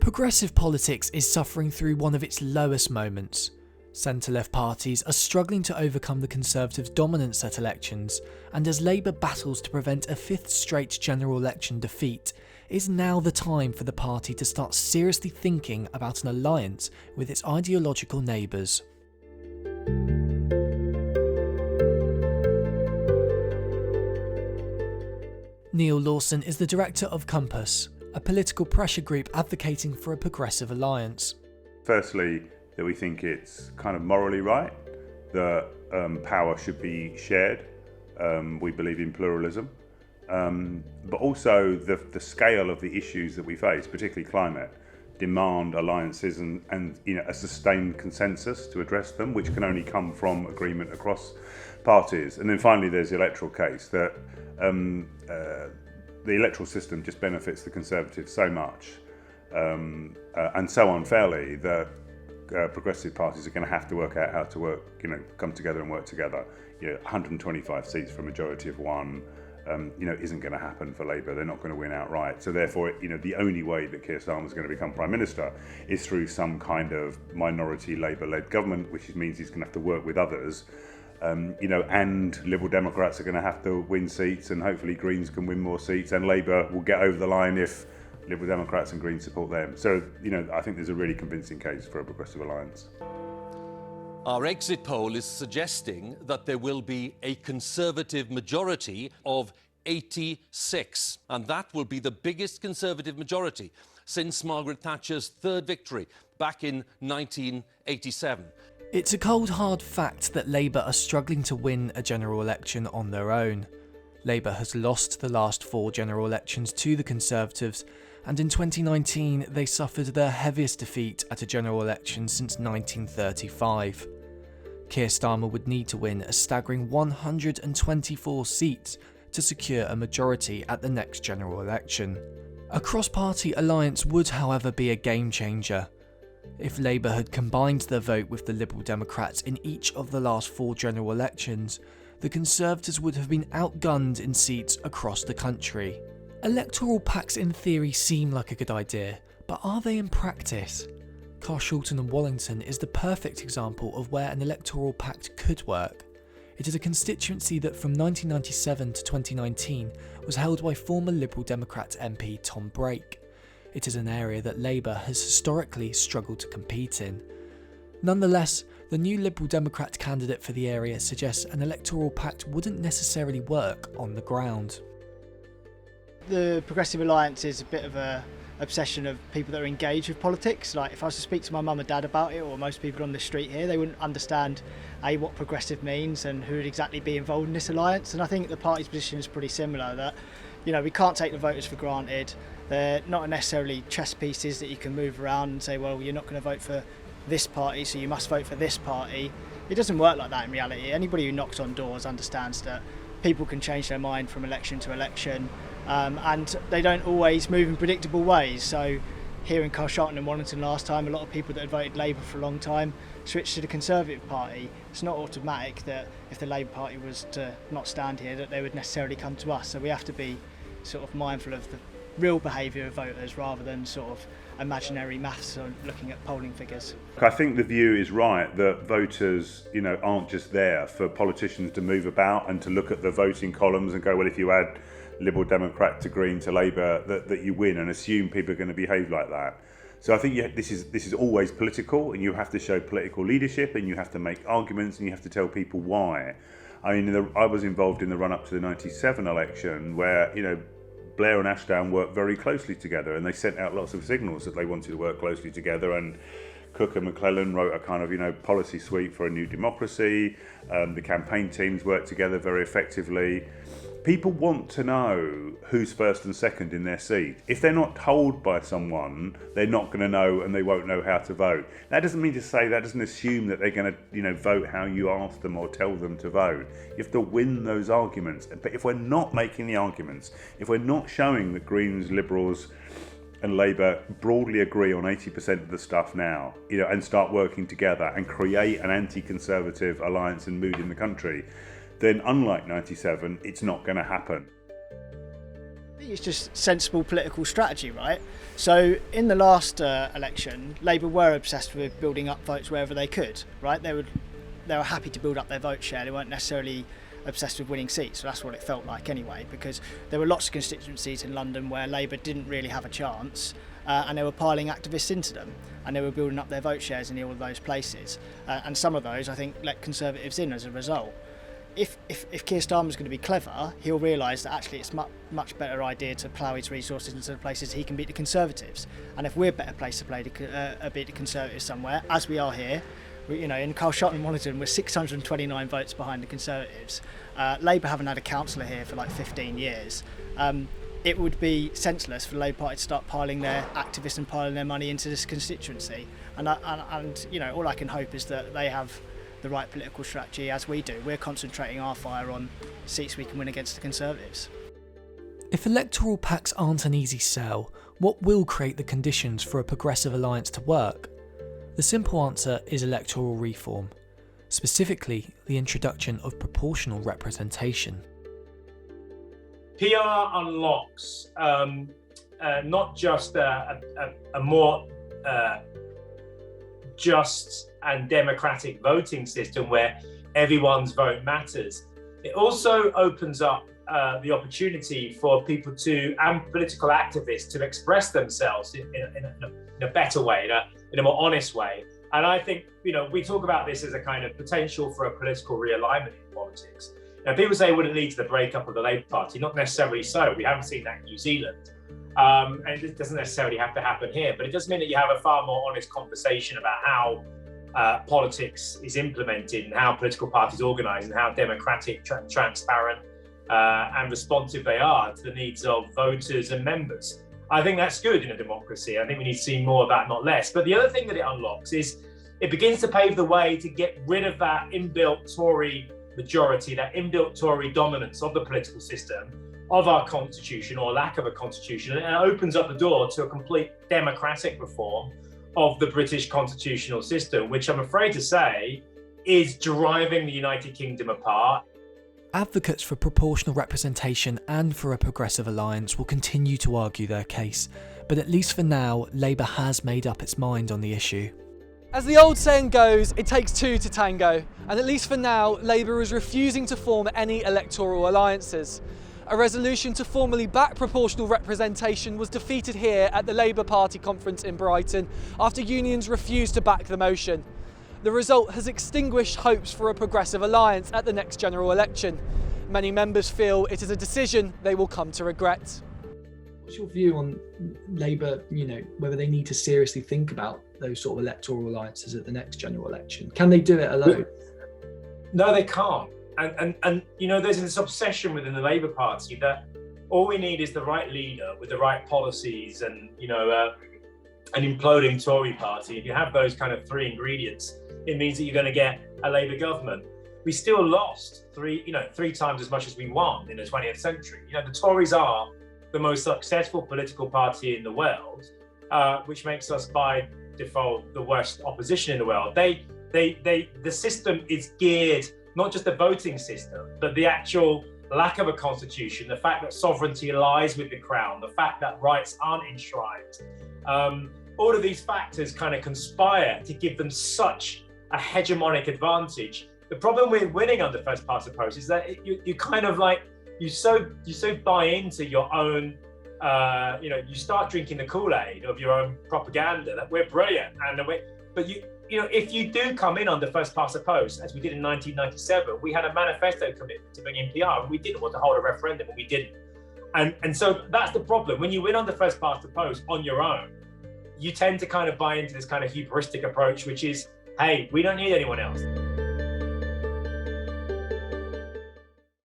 Progressive politics is suffering through one of its lowest moments. Centre-left parties are struggling to overcome the Conservatives' dominance at elections, and as Labour battles to prevent a fifth straight general election defeat, is now the time for the party to start seriously thinking about an alliance with its ideological neighbours. Neil Lawson is the director of Compass, a political pressure group advocating for a progressive alliance. Firstly, that we think it's kind of morally right, that power should be shared. We believe in pluralism, but also the scale of the issues that we face, particularly climate, demand alliances and a sustained consensus to address them, which can only come from agreement across parties. And then finally, there's the electoral case that the electoral system just benefits the Conservatives so much and so unfairly that progressive parties are going to have to work out how to come together and work together. 125 seats for a majority of one, isn't going to happen for Labour. They're not going to win outright. So therefore, the only way that Keir Starmer is going to become Prime Minister is through some kind of minority Labour-led government, which means he's going to have to work with others. And Liberal Democrats are going to have to win seats, and hopefully Greens can win more seats, and Labour will get over the line if Liberal Democrats and Greens support them. So, I think there's a really convincing case for a progressive alliance. Our exit poll is suggesting that there will be a Conservative majority of 86, and that will be the biggest Conservative majority since Margaret Thatcher's third victory back in 1987. It's a cold hard fact that Labour are struggling to win a general election on their own. Labour has lost the last 4 general elections to the Conservatives, and in 2019 they suffered their heaviest defeat at a general election since 1935. Keir Starmer would need to win a staggering 124 seats to secure a majority at the next general election. A cross-party alliance would, however, be a game changer. If Labour had combined their vote with the Liberal Democrats in each of the last 4 general elections, the Conservatives would have been outgunned in seats across the country. Electoral pacts in theory seem like a good idea, but are they in practice? Carshalton and Wallington is the perfect example of where an electoral pact could work. It is a constituency that from 1997 to 2019 was held by former Liberal Democrat MP Tom Brake. It is an area that Labour has historically struggled to compete in. Nonetheless, the new Liberal Democrat candidate for the area suggests an electoral pact wouldn't necessarily work on the ground. The Progressive Alliance is a bit of an obsession of people that are engaged with politics. Like if I was to speak to my mum and dad about it, or most people on the street here, they wouldn't understand what progressive means and who would exactly be involved in this alliance. And I think the party's position is pretty similar, that we can't take the voters for granted. They're not necessarily chess pieces that you can move around and say, well, you're not going to vote for this party, so you must vote for this party. It doesn't work like that in reality. Anybody who knocks on doors understands that people can change their mind from election to election, and they don't always move in predictable ways. So here in Carshalton and Wallington last time, a lot of people that had voted Labour for a long time switched to the Conservative Party. It's not automatic that if the Labour Party was to not stand here that they would necessarily come to us. So we have to be sort of mindful of the real behaviour of voters rather than sort of imaginary maths on looking at polling figures. I think the view is right that voters, aren't just there for politicians to move about and to look at the voting columns and go, well, if you add Liberal Democrat to Green to Labour, that you win, and assume people are going to behave like that. So I think this is always political, and you have to show political leadership, and you have to make arguments, and you have to tell people why. I mean, I was involved in the run-up to the 97 election where, Blair and Ashdown worked very closely together, and they sent out lots of signals that they wanted to work closely together, and Cook and McClellan wrote a kind of, policy suite for a new democracy. The campaign teams worked together very effectively. People want to know who's first and second in their seat. If they're not told by someone, they're not going to know, and they won't know how to vote. That doesn't mean to say, that doesn't assume that they're going to, vote how you ask them or tell them to vote. You have to win those arguments. But if we're not making the arguments, if we're not showing that Greens, Liberals and Labour broadly agree on 80% of the stuff now, and start working together and create an anti-Conservative alliance and mood in the country, then unlike 97, it's not going to happen. think it's just sensible political strategy, right? So in the last election, Labour were obsessed with building up votes wherever they could, right? They were happy to build up their vote share. They weren't necessarily obsessed with winning seats. So that's what it felt like anyway, because there were lots of constituencies in London where Labour didn't really have a chance, and they were piling activists into them, and they were building up their vote shares in all of those places. And some of those, I think, let Conservatives in as a result. If Keir Starmer's going to be clever, he'll realise that actually it's much better idea to plough his resources into the places he can beat the Conservatives. And if we're better placed to beat the Conservatives somewhere, as we are here, in Carlshotton and Wallington, we're 629 votes behind the Conservatives. Labour haven't had a councillor here for like 15 years. It would be senseless for the Labour Party to start piling their activists and piling their money into this constituency. And all I can hope is that they have the right political strategy as we do. We're concentrating our fire on seats we can win against the Conservatives. If electoral pacts aren't an easy sell, what will create the conditions for a progressive alliance to work? The simple answer is electoral reform, specifically the introduction of proportional representation. PR unlocks not just a more just and democratic voting system where everyone's vote matters. It also opens up the opportunity for people and political activists to express themselves in a better way, in a more honest way. And I think, we talk about this as a kind of potential for a political realignment in politics. Now, people say, well, it leads to the breakup of the Labour Party. Not necessarily so. We haven't seen that in New Zealand. And it doesn't necessarily have to happen here, but it does mean that you have a far more honest conversation about how politics is implemented and how political parties organise and how democratic, transparent and responsive they are to the needs of voters and members. I think that's good in a democracy. I think we need to see more of that, not less. But the other thing that it unlocks is it begins to pave the way to get rid of that inbuilt Tory majority, that inbuilt Tory dominance of the political system, of our constitution or lack of a constitution, and it opens up the door to a complete democratic reform of the British constitutional system, which I'm afraid to say is driving the United Kingdom apart. Advocates for proportional representation and for a progressive alliance will continue to argue their case, but at least for now, Labour has made up its mind on the issue. As the old saying goes, it takes two to tango, and at least for now, Labour is refusing to form any electoral alliances. A resolution to formally back proportional representation was defeated here at the Labour Party conference in Brighton after unions refused to back the motion. The result has extinguished hopes for a progressive alliance at the next general election. Many members feel it is a decision they will come to regret. What's your view on Labour, whether they need to seriously think about those sort of electoral alliances at the next general election? Can they do it alone? No, they can't. And there's this obsession within the Labour Party that all we need is the right leader with the right policies and, an imploding Tory party. If you have those kind of three ingredients, it means that you're going to get a Labour government. We still lost three times as much as we won in the 20th century. The Tories are the most successful political party in the world, which makes us by default the worst opposition in the world. The system is geared, not just the voting system, but the actual lack of a constitution, the fact that sovereignty lies with the crown, the fact that rights aren't enshrined. All of these factors kind of conspire to give them such a hegemonic advantage. The problem with winning under first past the post is that you kind of like, you so buy into your own, you start drinking the Kool-Aid of your own propaganda that we're brilliant, but if you do come in under first past the post, as we did in 1997, we had a manifesto commitment to bring in PR, and we didn't want to hold a referendum, and we didn't. And so that's the problem. When you win under first past the post on your own, you tend to kind of buy into this kind of hubristic approach, which is, hey, we don't need anyone else.